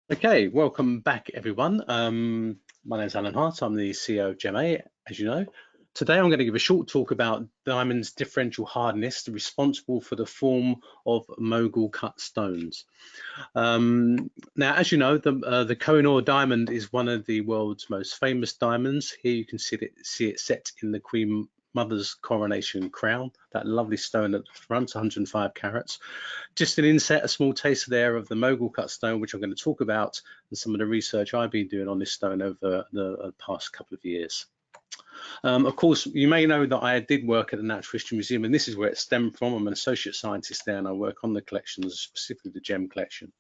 Okay, welcome back everyone. My name is Alan Hart. I'm the CEO of GEMA, as you know. Today I'm going to give a short talk about diamond's differential hardness, responsible for the form of Mogul cut stones. Now, as you know, the Kohinoor diamond is one of the world's most famous diamonds. Here you can see it set in the Queen Mother's coronation crown, that lovely stone at the front, 105 carats. Just an inset, a small taster there of the Mogul cut stone, which I'm going to talk about, and some of the research I've been doing on this stone over the past couple of years. Of course, you may know that I did work at the Natural History Museum, and this is where it stemmed from. I'm an associate scientist there, and I work on the collections, specifically the gem collection.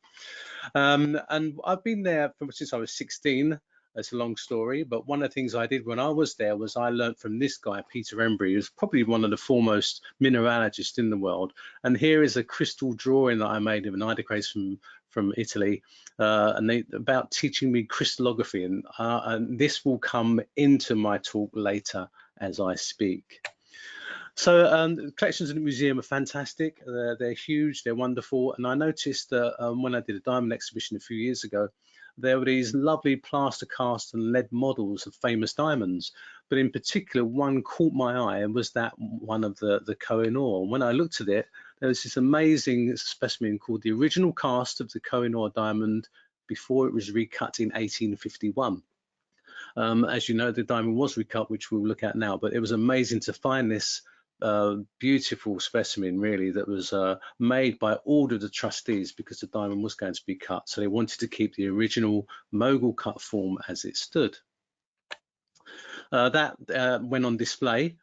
And I've been there since I was 16. It's a long story, but one of the things I did when I was there was I learned from this guy, Peter Embry, who's probably one of the foremost mineralogists in the world. And here is a crystal drawing that I made of an idocrase from Italy, about teaching me crystallography, and this will come into my talk later as I speak. So the collections in the museum are fantastic. They're huge, they're wonderful. And I noticed that when I did a diamond exhibition a few years ago, there were these lovely plaster cast and lead models of famous diamonds. But in particular, one caught my eye and was that one of the Koh-i-Nur. When I looked at it, there was this amazing specimen called the original cast of the Koh-i-Nur diamond before it was recut in 1851. As you know, the diamond was recut, which we'll look at now, but it was amazing to find this beautiful specimen, really, that was made by order of the trustees because the diamond was going to be cut. So they wanted to keep the original Mogul cut form as it stood. That went on display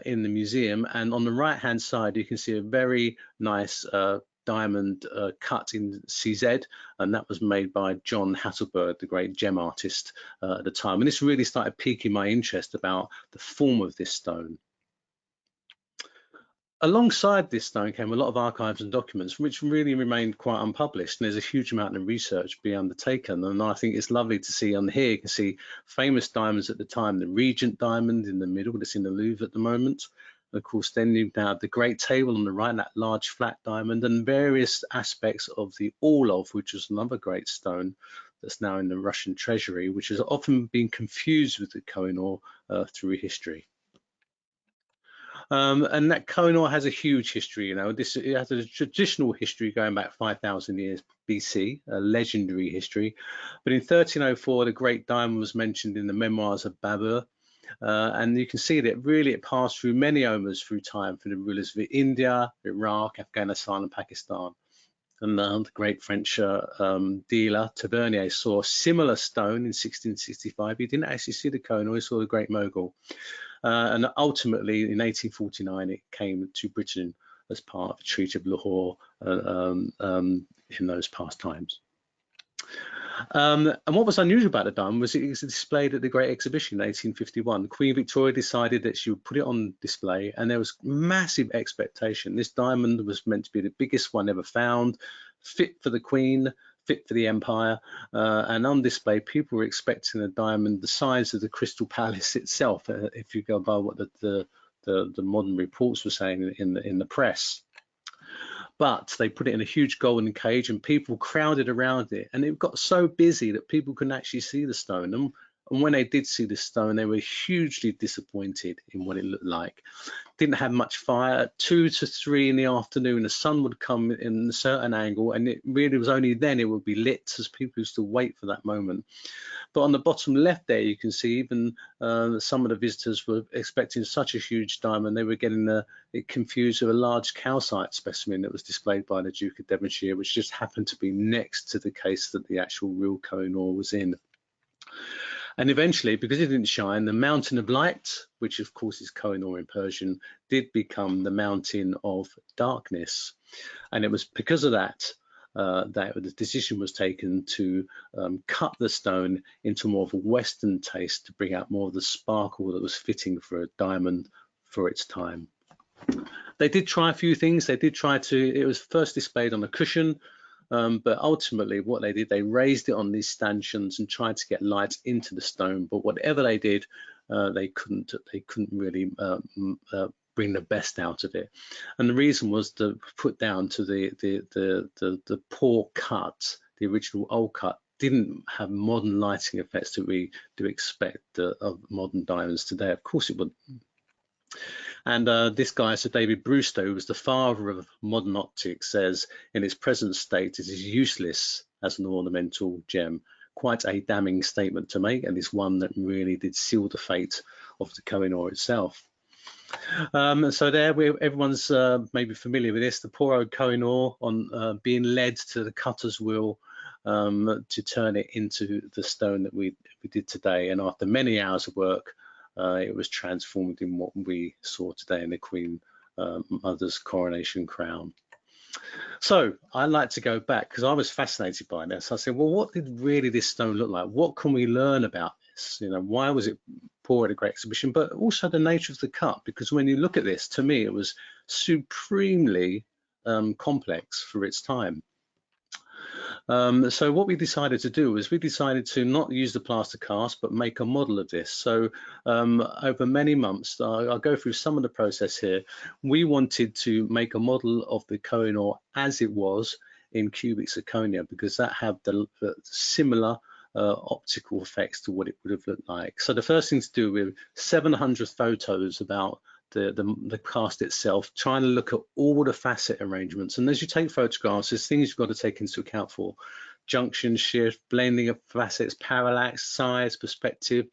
in the museum, and on the right hand side you can see a very nice diamond cut in CZ, and that was made by John Hasselberg, the great gem artist at the time. And this really started piquing my interest about the form of this stone. Alongside this stone came a lot of archives and documents which really remained quite unpublished, and there's a huge amount of research being undertaken. And I think it's lovely to see on here, you can see famous diamonds at the time, the Regent diamond in the middle, that's in the Louvre at the moment. Of course, then you have the great table on the right, that large flat diamond, and various aspects of the Orlov, which is another great stone that's now in the Russian treasury, which has often been confused with the Kohinoor through history. And that Kohinoor has a huge history. You know, it has a traditional history going back 5,000 years BC, a legendary history. But in 1304, the great diamond was mentioned in the memoirs of Babur. And you can see that really it passed through many owners through time, for the rulers of India, Iraq, Afghanistan, and Pakistan. And the great French dealer Tavernier saw a similar stone in 1665. He didn't actually see the Kohinoor, he saw the Great Mogul. And ultimately, in 1849, it came to Britain as part of the Treaty of Lahore in those past times. And what was unusual about the diamond was it was displayed at the Great Exhibition in 1851. Queen Victoria decided that she would put it on display, and there was massive expectation. This diamond was meant to be the biggest one ever found, fit for the Queen, fit for the Empire, and on display people were expecting a diamond the size of the Crystal Palace itself, if you go by what the modern reports were saying in the press. But they put it in a huge golden cage and people crowded around it, and it got so busy that people couldn't actually see the stone. And when they did see the stone, they were hugely disappointed in what it looked like. Didn't have much fire. At 2 to 3 in the afternoon, the sun would come in a certain angle, and it really was only then it would be lit, as people used to wait for that moment. But on the bottom left there, you can see even some of the visitors were expecting such a huge diamond, they were getting it confused with a large calcite specimen that was displayed by the Duke of Devonshire, which just happened to be next to the case that the actual real Kohinoor was in. And eventually, because it didn't shine, the Mountain of Light, which of course is Kohinoor in Persian, did become the Mountain of Darkness. And it was because of that that the decision was taken to cut the stone into more of a Western taste to bring out more of the sparkle that was fitting for a diamond for its time. They did try a few things. They did try to, it was first displayed on a cushion, but ultimately what they did, they raised it on these stanchions and tried to get light into the stone. But whatever they did, they couldn't really bring the best out of it. And the reason was to put down to the poor cut, the original old cut didn't have modern lighting effects that we do expect of modern diamonds today. Of course it wouldn't. And this guy, Sir David Brewster, who was the father of modern optics, says in its present state it is useless as an ornamental gem. Quite a damning statement to make, and it's one that really did seal the fate of the Kohinoor itself. So there, everyone's maybe familiar with this. The poor old Kohinoor on being led to the cutter's wheel to turn it into the stone that we did today. And after many hours of work, it was transformed in what we saw today in the Queen Mother's coronation crown. So I like to go back because I was fascinated by this. I said, well, what did really this stone look like? What can we learn about this? You know, why was it poor at a great exhibition? But also the nature of the cut, because when you look at this, to me, it was supremely complex for its time. So what we decided to do was we decided to not use the plaster cast, but make a model of this. So over many months, I'll go through some of the process here. We wanted to make a model of the Kohinoor as it was in cubic zirconia, because that had the similar optical effects to what it would have looked like. So the first thing to do with 700 photos about the cast itself, trying to look at all the facet arrangements. And as you take photographs, there's things you've got to take into account for: junction shift, blending of facets, parallax, size, perspective,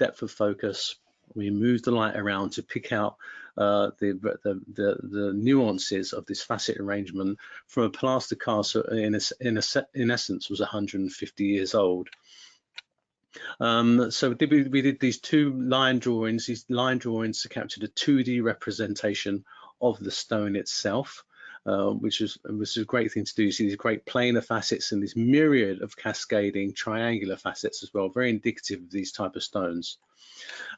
depth of focus. We move the light around to pick out the nuances of this facet arrangement from a plaster cast in essence was 150 years old. So we did these two line drawings. These line drawings to capture the 2D representation of the stone itself, which was a great thing to do. You see these great planar facets and this myriad of cascading triangular facets as well, very indicative of these type of stones.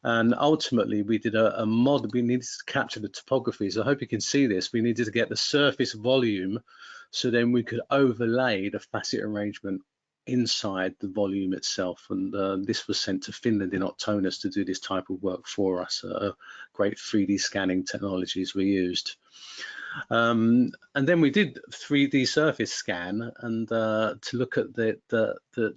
And ultimately, we did a model. We needed to capture the topography. So I hope you can see this. We needed to get the surface volume, so then we could overlay the facet arrangement inside the volume itself. And this was sent to Finland in Octonus to do this type of work for us. Great 3D scanning technologies were used. And then we did 3D surface scan and to look at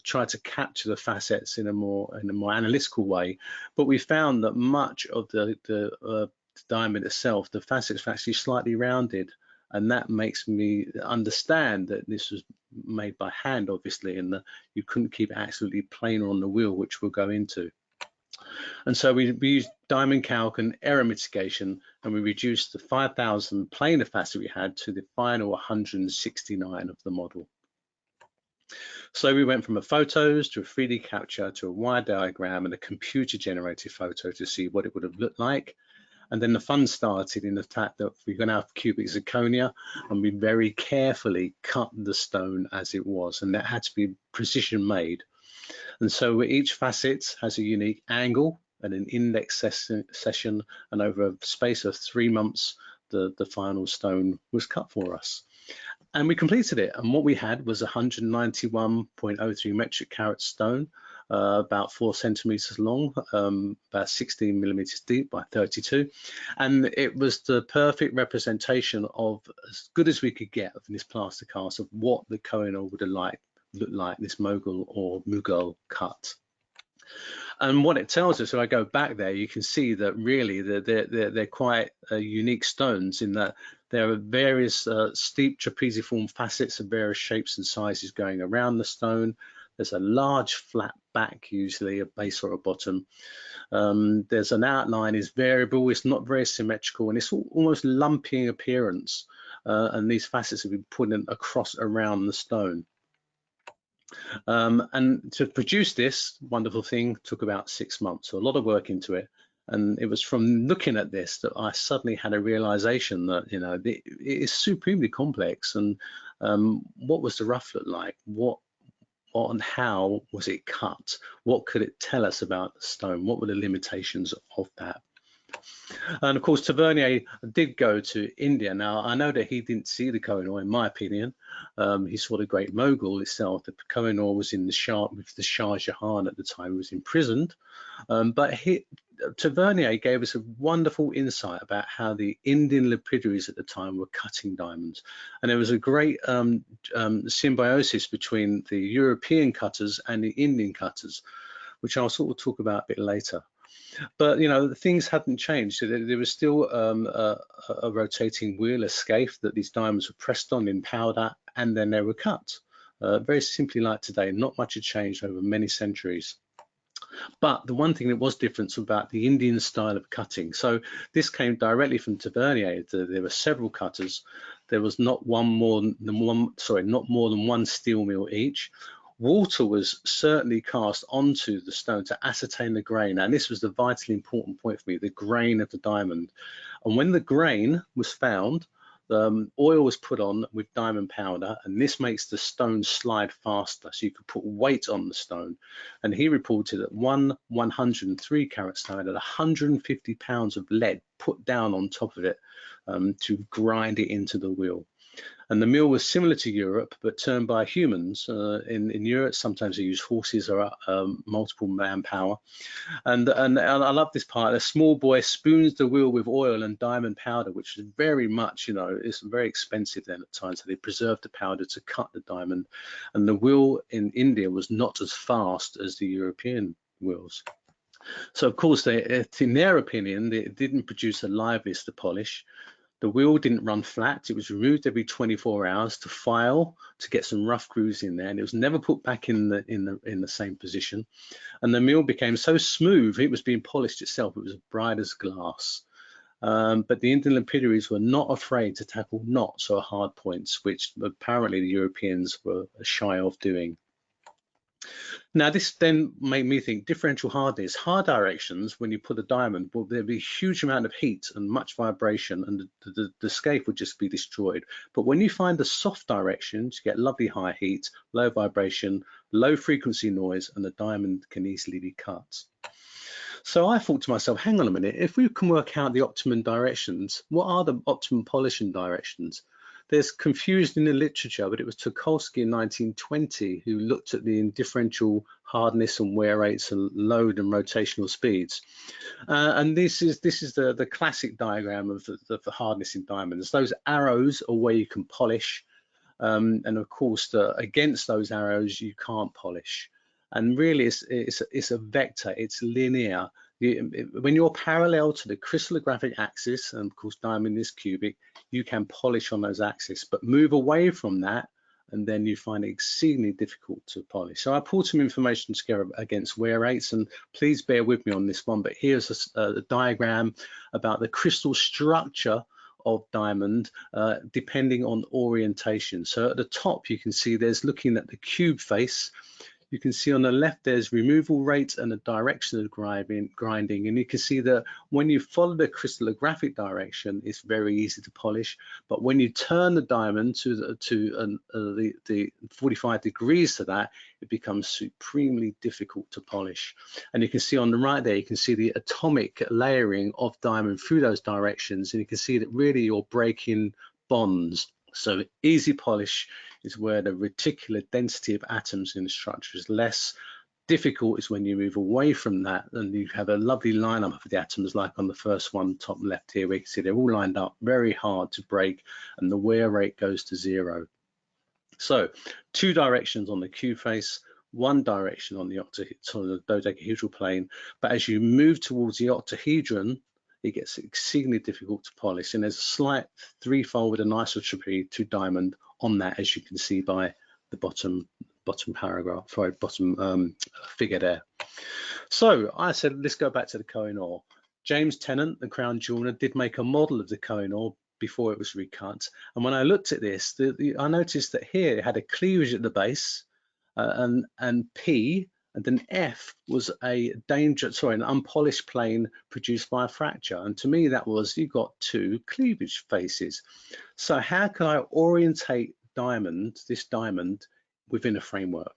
try to capture the facets in a more analytical way. But we found that much of the diamond itself, the facets are actually slightly rounded. And that makes me understand that this was made by hand, obviously, and that you couldn't keep it absolutely planar on the wheel, which we'll go into. And so we used diamond calc and error mitigation, and we reduced the 5,000 planar facets we had to the final 169 of the model. So we went from a photos to a 3D capture to a wire diagram and a computer-generated photo to see what it would have looked like. And then the fun started in the fact that we're going to have cubic zirconia, and we very carefully cut the stone as it was, and that had to be precision made. And so each facet has a unique angle and an index session, and over a space of 3 months, the final stone was cut for us. And we completed it, and what we had was 191.03 metric carat stone, about 4 centimeters long, about 16 millimeters deep by 32, and it was the perfect representation of, as good as we could get, of this plaster cast of what the Kohinoor would have looked like, this Mogul or Mughal cut. And what it tells us, if I go back there, you can see that really they're quite unique stones in that there are various steep trapeziform facets of various shapes and sizes going around the stone. There's a large flat back, usually a base or a bottom. There's an outline is variable, it's not very symmetrical, and it's almost lumpy appearance. And these facets have been put in across around the stone. And to produce this wonderful thing took about 6 months, so a lot of work into it. And it was from looking at this that I suddenly had a realization that, you know, it is supremely complex. And what was the rough look like? What and how was it cut? What could it tell us about the stone? What were the limitations of that? And of course, Tavernier did go to India. Now, I know that he didn't see the Kohinoor, in my opinion. He saw the Great Mogul itself. The Kohinoor was in the Shah, with the Shah Jahan at the time, who was imprisoned. But Tavernier gave us a wonderful insight about how the Indian lapidaries at the time were cutting diamonds. And there was a great symbiosis between the European cutters and the Indian cutters, which I'll sort of talk about a bit later. But, you know, things hadn't changed. There was still a rotating wheel, a scaife that these diamonds were pressed on in powder, and then they were cut. Very simply like today, not much had changed over many centuries. But the one thing that was different was about the Indian style of cutting. So this came directly from Tavernier. There were several cutters. There was not more than one steel mill each. Water was certainly cast onto the stone to ascertain the grain, and this was the vitally important point for me, the grain of the diamond. And when the grain was found, oil was put on with diamond powder, and this makes the stone slide faster, so you could put weight on the stone. And he reported that one 103 carat stone had 150 pounds of lead put down on top of it to grind it into the wheel. And the mill was similar to Europe, but turned by humans. In Europe, sometimes they use horses or multiple manpower. And I love this part. A small boy spoons the wheel with oil and diamond powder, which is very much, you know, it's very expensive then at times. So they preserved the powder to cut the diamond. And the wheel in India was not as fast as the European wheels. So of course, in their opinion, it didn't produce the liveliest to polish. The wheel didn't run flat. It was removed every 24 hours to file, to get some rough grooves in there, and it was never put back in the same position. And the mill became so smooth, it was being polished itself. It was bright as glass. But the Indian lapidaries were not afraid to tackle knots or hard points, which apparently the Europeans were shy of doing. Now, this then made me think differential hardness. Hard directions, when you put a diamond, well, there'd be a huge amount of heat and much vibration, and the scaife would just be destroyed. But when you find the soft directions, you get lovely high heat, low vibration, low frequency noise, and the diamond can easily be cut. So I thought to myself, hang on a minute, if we can work out the optimum directions, what are the optimum polishing directions? There's confusion in the literature, but it was Tucholsky in 1920 who looked at the differential hardness and wear rates and load and rotational speeds. And this is the classic diagram of the hardness in diamonds. Those arrows are where you can polish, and of course, against those arrows you can't polish. And really, it's a vector. It's linear. When you're parallel to the crystallographic axis, and of course diamond is cubic, you can polish on those axes, but move away from that and then you find it exceedingly difficult to polish. So I pulled some information together against wear rates, and please bear with me on this one, but here's a diagram about the crystal structure of diamond depending on orientation. So at the top you can see there's looking at the cube face. You can see on the left there's removal rate and the direction of grinding, and you can see that when you follow the crystallographic direction, it's very easy to polish. But when you turn the diamond to the 45 degrees to that, it becomes supremely difficult to polish. And you can see on the right there, you can see the atomic layering of diamond through those directions, and you can see that really you're breaking bonds. So easy polish is where the reticular density of atoms in the structure is less. Difficult is when you move away from that and you have a lovely lineup of the atoms, like on the first one top left here, where you can see they're all lined up, very hard to break, and the wear rate goes to 0. So 2 directions on the cube face, 1 direction on the dodecahedral plane, but as you move towards the octahedron, it gets exceedingly difficult to polish, and there's a slight 3-fold anisotropy to diamond on that, as you can see by the bottom paragraph, sorry, bottom figure there. So I said, let's go back to the Kohinoor. James Tennant, the crown jeweler, did make a model of the Kohinoor before it was recut, and when I looked at this, I noticed that here it had a cleavage at the base, and P, and then F was an unpolished plane produced by a fracture. And to me, that was, you've got 2 cleavage faces. So how can I orientate this diamond within a framework?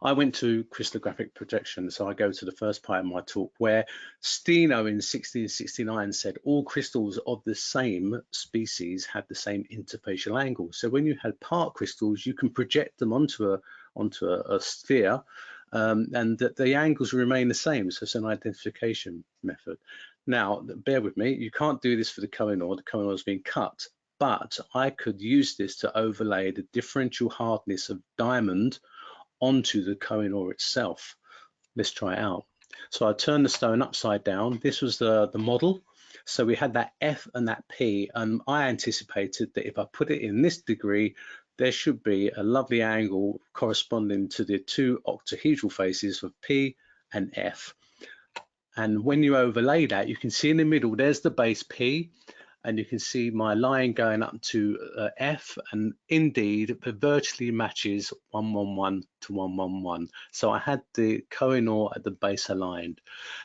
I went to crystallographic projection, so I go to the first part of my talk where Steno in 1669 said all crystals of the same species have the same interfacial angle. So when you had part crystals, you can project them onto a sphere, and that the angles remain the same. So it's an identification method. Now, bear with me, you can't do this for the Kohinoor. The Kohinoor has been cut, but I could use this to overlay the differential hardness of diamond onto the Kohinoor itself. Let's try it out. So I turned the stone upside down. This was the model. So we had that F and that P, and I anticipated that if I put it in this degree, there should be a lovely angle corresponding to the two octahedral faces of P and F. And when you overlay that, you can see in the middle, there's the base P, and you can see my line going up to F, and indeed it virtually matches 111 to 111. So I had the Kohinoor at the base aligned.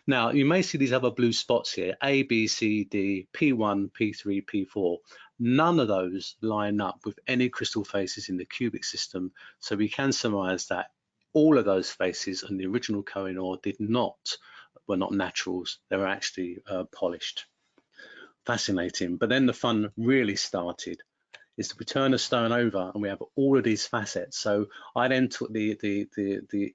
Now you may see these other blue spots here, A, B, C, D, P1, P3, P4. None of those line up with any crystal faces in the cubic system, so we can surmise that all of those faces in the original Kohinoor were not naturals, they were actually polished. Fascinating. But then the fun really started, is we turn the stone over and we have all of these facets. So I then took the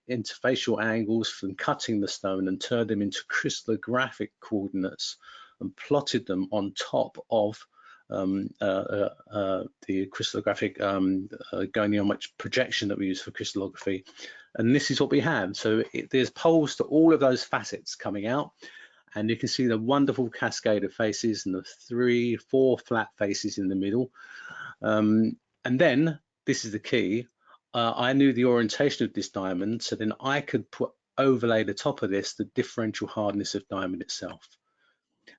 interfacial angles from cutting the stone and turned them into crystallographic coordinates and plotted them on top of the crystallographic goniometric projection that we use for crystallography. And this is what we have. So there's poles to all of those facets coming out. And you can see the wonderful cascade of faces and the 3, 4 flat faces in the middle. And then, this is the key, I knew the orientation of this diamond, so then I could overlay the top of this the differential hardness of diamond itself.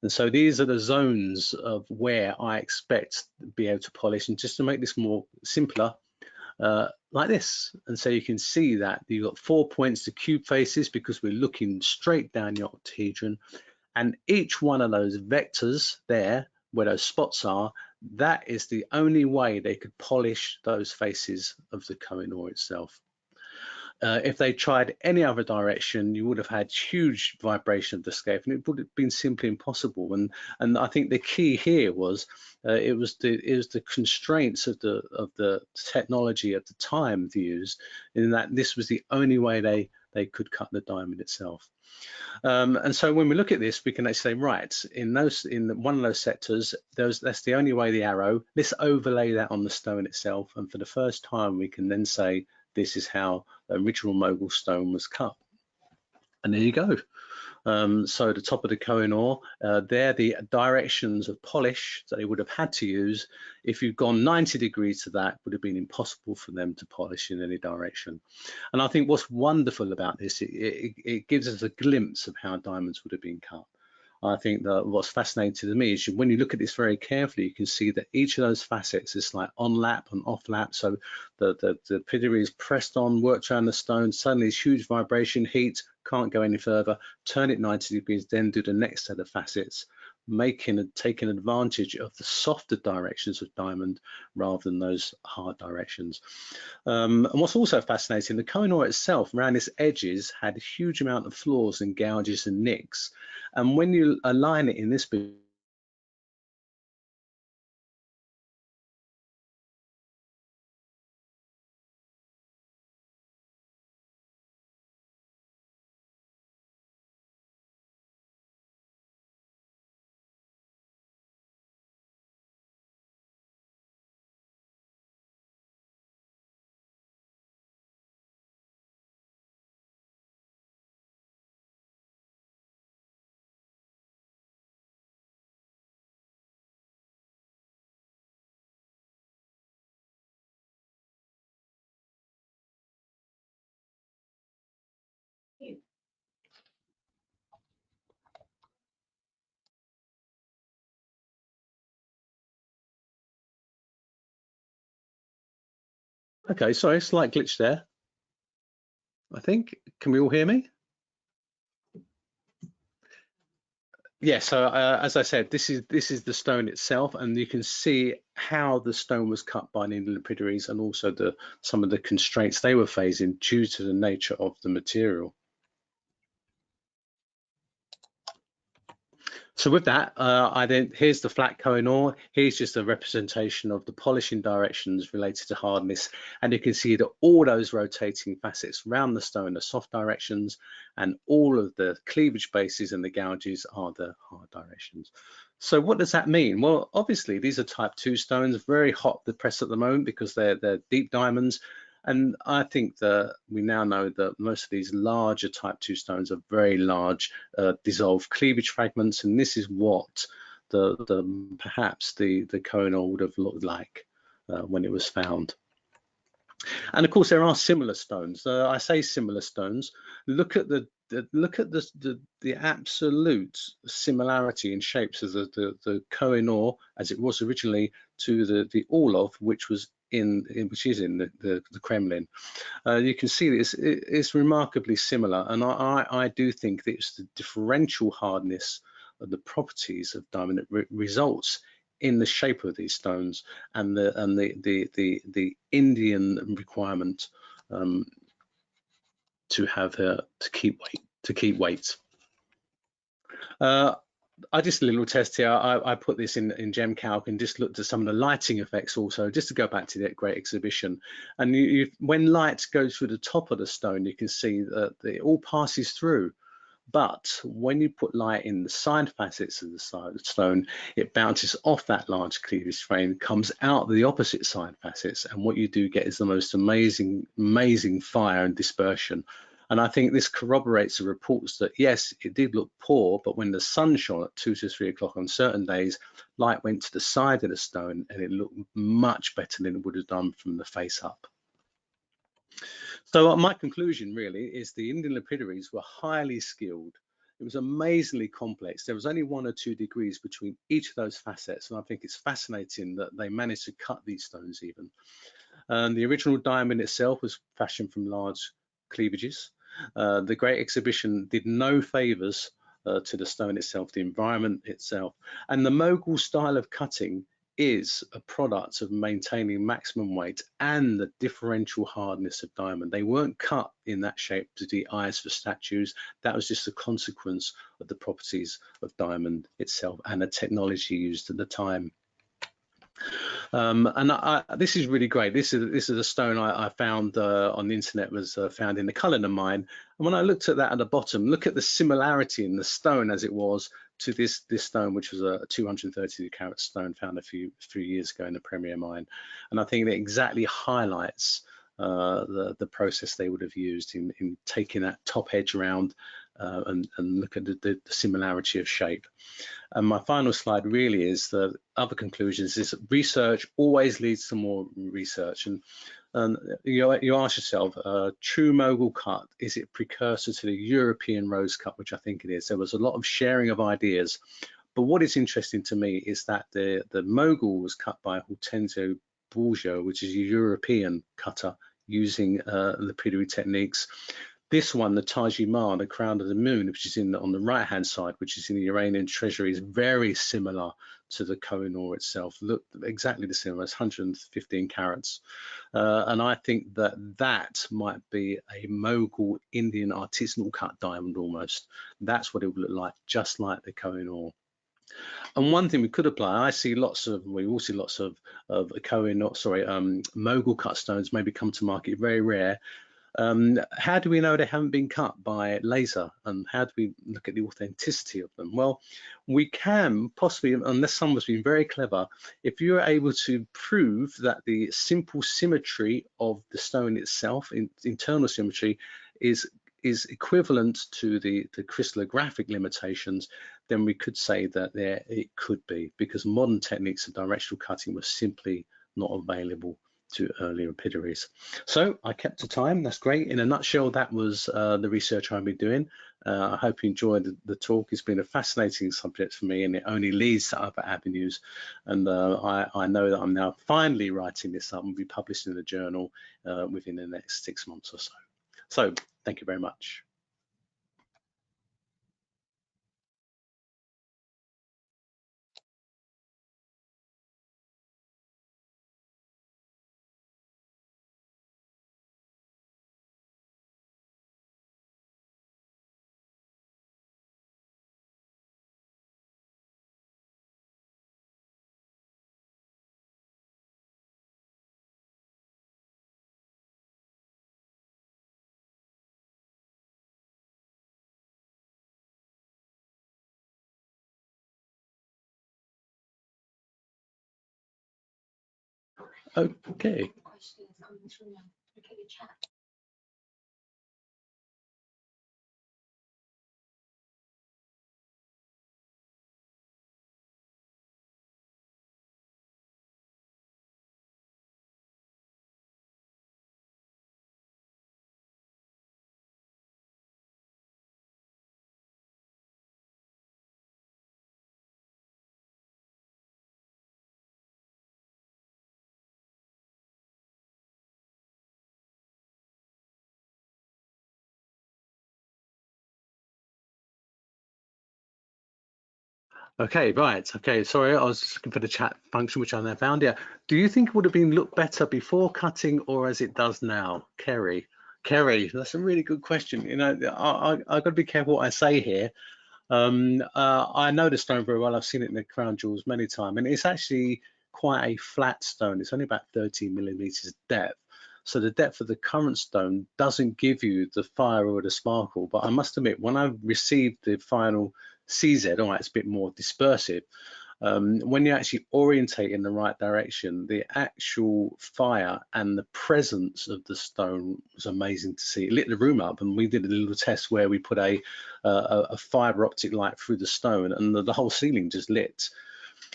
And so these are the zones of where I expect to be able to polish. And just to make this more simpler, like this. And so you can see that you've got 4 points to cube faces because we're looking straight down the octahedron, and each one of those vectors there, where those spots are, that is the only way they could polish those faces of the Kohinoor itself. If they tried any other direction, you would have had huge vibration of the scape, and it would have been simply impossible. And I think the key here was it was the constraints of the technology at the time used, in that this was the only way they could cut the diamond itself. And so when we look at this, we can actually say, right, in one of those sectors, that's the only way the arrow. Let's overlay that on the stone itself, and for the first time, we can then say this is how the original Mogul stone was cut. And there you go. So the top of the Kohinoor, they're the directions of polish that they would have had to use. If you've gone 90 degrees to that, would have been impossible for them to polish in any direction. And I think what's wonderful about this, it gives us a glimpse of how diamonds would have been cut. I think that what's fascinating to me is when you look at this very carefully, you can see that each of those facets is like on lap and off lap. So the pedigree is pressed on, worked around the stone, suddenly it's huge vibration, heat, can't go any further, turn it 90 degrees, then do the next set of facets, taking advantage of the softer directions of diamond rather than those hard directions. And what's also fascinating, the Kohinoor itself around its edges had a huge amount of flaws and gouges and nicks. And when you align it in this bit, okay, sorry, slight glitch there, I think. Can we all hear me? Yeah, so as I said, this is the stone itself, and you can see how the stone was cut by the Indian lapidaries, and also some of the constraints they were facing due to the nature of the material. So with that, here's the flat Kohinoor. Here's just a representation of the polishing directions related to hardness, and you can see that all those rotating facets around the stone are soft directions, and all of the cleavage bases and the gouges are the hard directions. So what does that mean? Well, obviously these are type 2 stones, very hot the press at the moment because they're deep diamonds. And I think that we now know that most of these larger type 2 stones are very large dissolved cleavage fragments, and this is what perhaps the Kohinoor would have looked like when it was found. And of course, there are similar stones. I say similar stones. Look at the absolute similarity in shapes of the Koh-i-Nur as it was originally to the Orlov, which is in the Kremlin. You can see it's remarkably similar, and I do think that it's the differential hardness of the properties of diamond that results in the shape of these stones, and the Indian requirement to have to keep weight. I just a little test here. I put this in GemCalc and just looked at some of the lighting effects also, just to go back to that great exhibition. And when light goes through the top of the stone, you can see that it all passes through. But when you put light in the side facets of the stone, it bounces off that large cleavage frame, comes out the opposite side facets, and what you do get is the most amazing fire and dispersion. And I think this corroborates the reports that yes, it did look poor, but when the sun shone at 2 to 3 o'clock on certain days, light went to the side of the stone and it looked much better than it would have done from the face up. So my conclusion really is the Indian lapidaries were highly skilled. It was amazingly complex. There was only 1 or 2 degrees between each of those facets, and I think it's fascinating that they managed to cut these stones even. The original diamond itself was fashioned from large cleavages. The Great Exhibition did no favors to the stone itself, the environment itself, and the Mogul style of cutting is a product of maintaining maximum weight and the differential hardness of diamond. They weren't cut in that shape to be eyes for statues. That was just a consequence of the properties of diamond itself and the technology used at the time. This is really great. This is a stone I found on the internet, was found in the Kohinoor mine. And when I looked at that at the bottom, look at the similarity in the stone as it was to this stone, which was a 230 carat stone found a few years ago in the Premier mine. And I think that exactly highlights the process they would have used in taking that top edge around and look at the similarity of shape. And my final slide really is the other conclusions is research always leads to more research. And you ask yourself, true Mogul cut, is it precursor to the European rose cut, which I think it is? There was a lot of sharing of ideas. But what is interesting to me is that the Mogul was cut by Hortensio Borgia, which is a European cutter using lapidary techniques. This one, the Taj-i-Mahal, the Crown of the Moon, which is on the right-hand side, which is in the Iranian treasury, is very similar to the Kohinoor itself. Look, exactly the same. It's 115 carats. And I think that might be a Mogul Indian artisanal cut diamond almost. That's what it would look like, just like the Kohinoor. And one thing we could apply, we all see lots of Kohinoor, Mogul cut stones maybe come to market, very rare. How do we know they haven't been cut by laser, and how do we look at the authenticity of them? Well, we can possibly, unless someone's been very clever, if you're able to prove that the simple symmetry of the stone itself, internal symmetry, is equivalent to the crystallographic limitations, then we could say that it could be, because modern techniques of directional cutting were simply not available to early lapidaries. So I kept to time. That's great. In a nutshell, that was the research I've been doing. I hope you enjoyed the talk. It's been a fascinating subject for me, and it only leads to other avenues. And I know that I'm now finally writing this up and will be published in the journal within the next 6 months or so. So thank you very much. Okay. Okay, right. Okay, sorry, I was just looking for the chat function, which I now found. Yeah. Do you think it would have been looked better before cutting or as it does now? Kerry, that's a really good question. You know, I got to be careful what I say here. I know the stone very well. I've seen it in the crown jewels many times, and it's actually quite a flat stone. It's only about 30 millimeters depth. So the depth of the current stone doesn't give you the fire or the sparkle. But I must admit, when I received the final CZ, all right, it's a bit more dispersive. When you actually orientate in the right direction, the actual fire and the presence of the stone was amazing to see. It lit the room up, and we did a little test where we put a fiber optic light through the stone, and the whole ceiling just lit.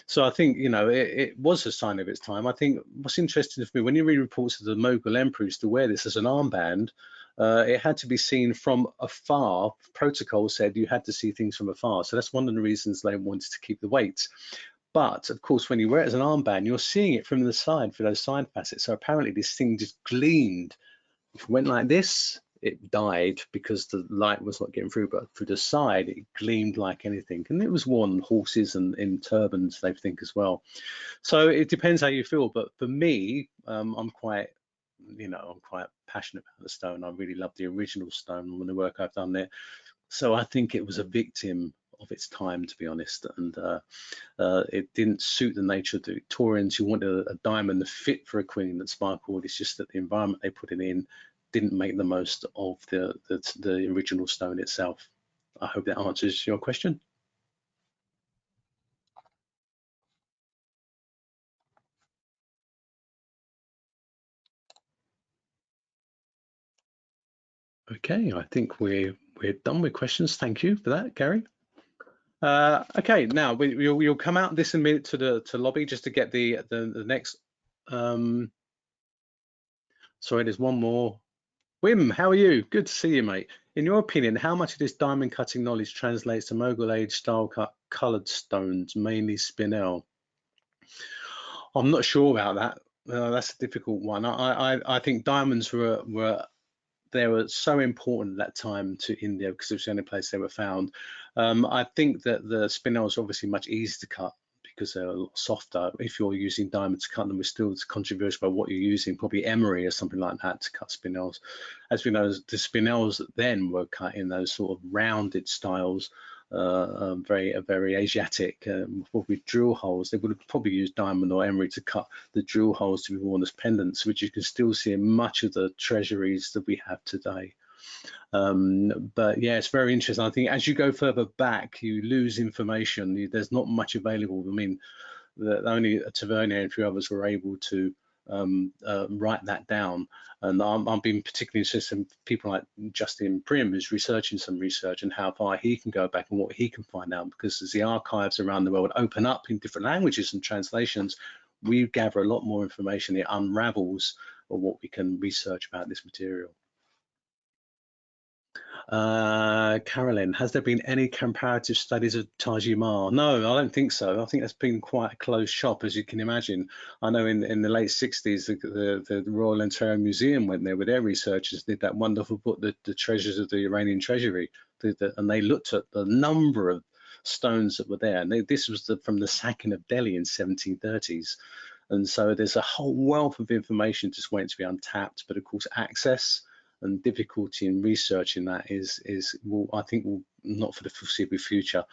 So I think, you know, it was a sign of its time. I think what's interesting for me, when you read reports of the Mogul emperors to wear this as an armband, it had to be seen from afar. Protocol said you had to see things from afar. So that's one of the reasons they wanted to keep the weight. But of course, when you wear it as an armband, you're seeing it from the side for those side facets. So apparently this thing just gleamed. If it went like this, it died because the light was not getting through, but through the side, it gleamed like anything. And it was worn on horses and in turbans, they think, as well. So it depends how you feel. But for me, I'm quite, you know, I'm quite passionate about the stone. I really love the original stone and the work I've done there. So I think it was a victim of its time, to be honest. And it didn't suit the nature of the Victorians who wanted a diamond fit for a queen that sparkled. It's just that the environment they put it in didn't make the most of the original stone itself. I hope that answers your question. Okay, I think we're done with questions. Thank you for that, Gary. Okay, now you'll come out this in a minute to lobby just to get the next. Sorry, there's one more. Wim, how are you? Good to see you, mate. In your opinion, how much of this diamond cutting knowledge translates to Mogul age style cut coloured stones, mainly spinel? I'm not sure about that. That's a difficult one. I think diamonds were they were so important at that time to India because it was the only place they were found. I think that the spinels are obviously much easier to cut because they're a lot softer. If you're using diamonds to cut them, it's still controversial about what you're using, probably emery or something like that to cut spinels. As we know, the spinels then were cut in those sort of rounded styles, very Asiatic, with drill holes. They would have probably used diamond or emery to cut the drill holes to be worn as pendants, which you can still see in much of the treasuries that we have today. But yeah, it's very interesting. I think as you go further back, you lose information. There's not much available. I mean, only Tavernier and a few others were able to write that down. And I'm being particularly interested in people like Justin Prim, who's researching some research and how far he can go back and what he can find out, because as the archives around the world open up in different languages and translations, we gather a lot more information. It unravels what we can research about this material. Carolyn, has there been any comparative studies of Taj-e-Mahal? No, I don't think so. I think that's been quite a closed shop, as you can imagine. I know in the late 60s, the Royal Ontario Museum went there with their researchers, did that wonderful book, The Treasures of the Iranian Treasury, and they looked at the number of stones that were there. And this was from the sacking of Delhi in 1730s. And so there's a whole wealth of information just waiting to be untapped, but of course access and difficulty in researching that I think will not for the foreseeable future.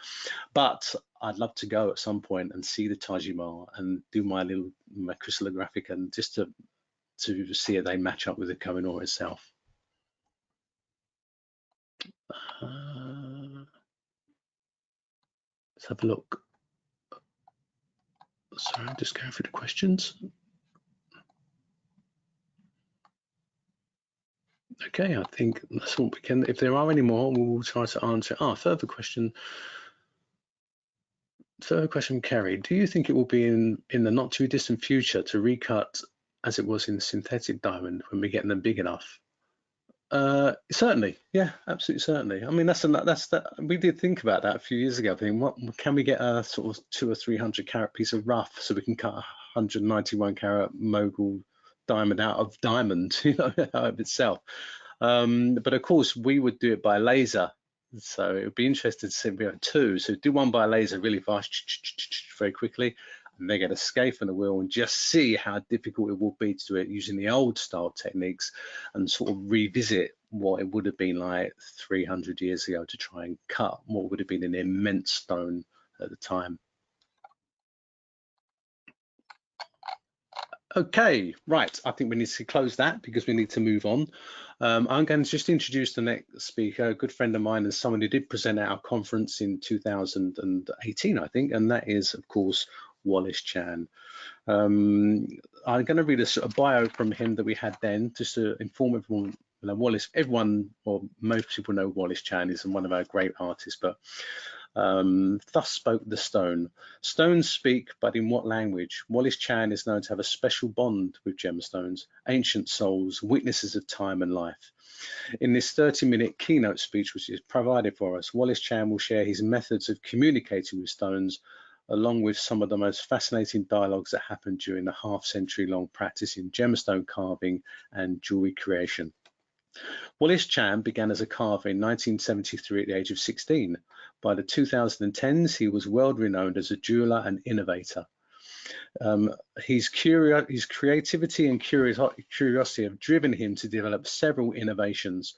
But I'd love to go at some point and see the Taj-e-Mahal and do my crystallographic and just to see if they match up with the Kohinoor itself. Let's have a look. Sorry, I'm just going through the questions. Okay, I think that's all we can. If there are any more, we will try to answer. Further question. Further question, Kerry. Do you think it will be in the not too distant future to recut as it was in synthetic diamond when we're getting them big enough? Certainly, yeah, absolutely certainly. I mean, we did think about that a few years ago. Thinking, what can we get a sort of 200 or 300 carat piece of rough so we can cut a 191 carat Mogul diamond out of diamond, you know, out of itself. But of course, we would do it by laser. So it would be interesting to see if we have two. So do one by laser really fast, very quickly, and they get a scaife and a wheel, and just see how difficult it will be to do it using the old style techniques, and sort of revisit what it would have been like 300 years ago to try and cut what would have been an immense stone at the time. Okay, right. I think we need to close that because we need to move on. I'm going to just introduce the next speaker, a good friend of mine and someone who did present at our conference in 2018, I think, and that is, of course, Wallace Chan. I'm going to read a bio from him that we had then, just to inform everyone. You know, Wallace, everyone, or most people know Wallace Chan is one of our great artists, but thus spoke the stone. Stones speak, but in what language? Wallace Chan is known to have a special bond with gemstones, ancient souls, witnesses of time and life. In this 30-minute keynote speech, which is provided for us, Wallace Chan will share his methods of communicating with stones, along with some of the most fascinating dialogues that happened during the half-century-long practice in gemstone carving and jewelry creation. Wallace Chan began as a carver in 1973 at the age of 16. By the 2010s, he was world-renowned as a jeweler and innovator. His creativity and curiosity have driven him to develop several innovations.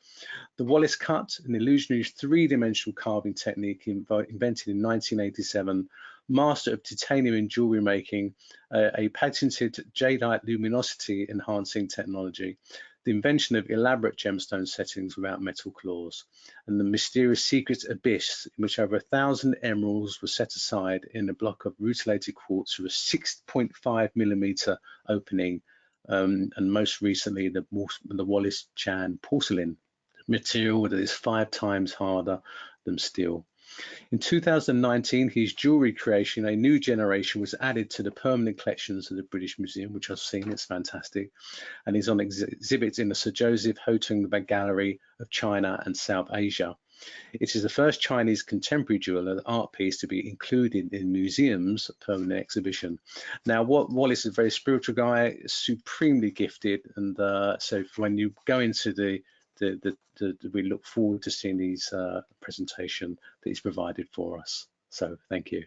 The Wallace cut, an illusionary three-dimensional carving technique invented in 1987, master of titanium in jewelry making, a patented jadeite luminosity enhancing technology, the invention of elaborate gemstone settings without metal claws, and the mysterious secret abyss in which over 1,000 emeralds were set aside in a block of rutilated quartz through a 6.5mm opening, and most recently the Wallace Chan porcelain material that is 5 times harder than steel. In 2019, his jewelry creation, A New Generation, was added to the permanent collections of the British Museum, which I've seen. It's fantastic. And is on exhibits in the Sir Joseph Hotong Gallery of China and South Asia. It is the first Chinese contemporary jeweler art piece to be included in museums' permanent exhibition. Now, Wallace is a very spiritual guy, supremely gifted, and so when you go into we look forward to seeing these presentation that he's provided for us. So thank you.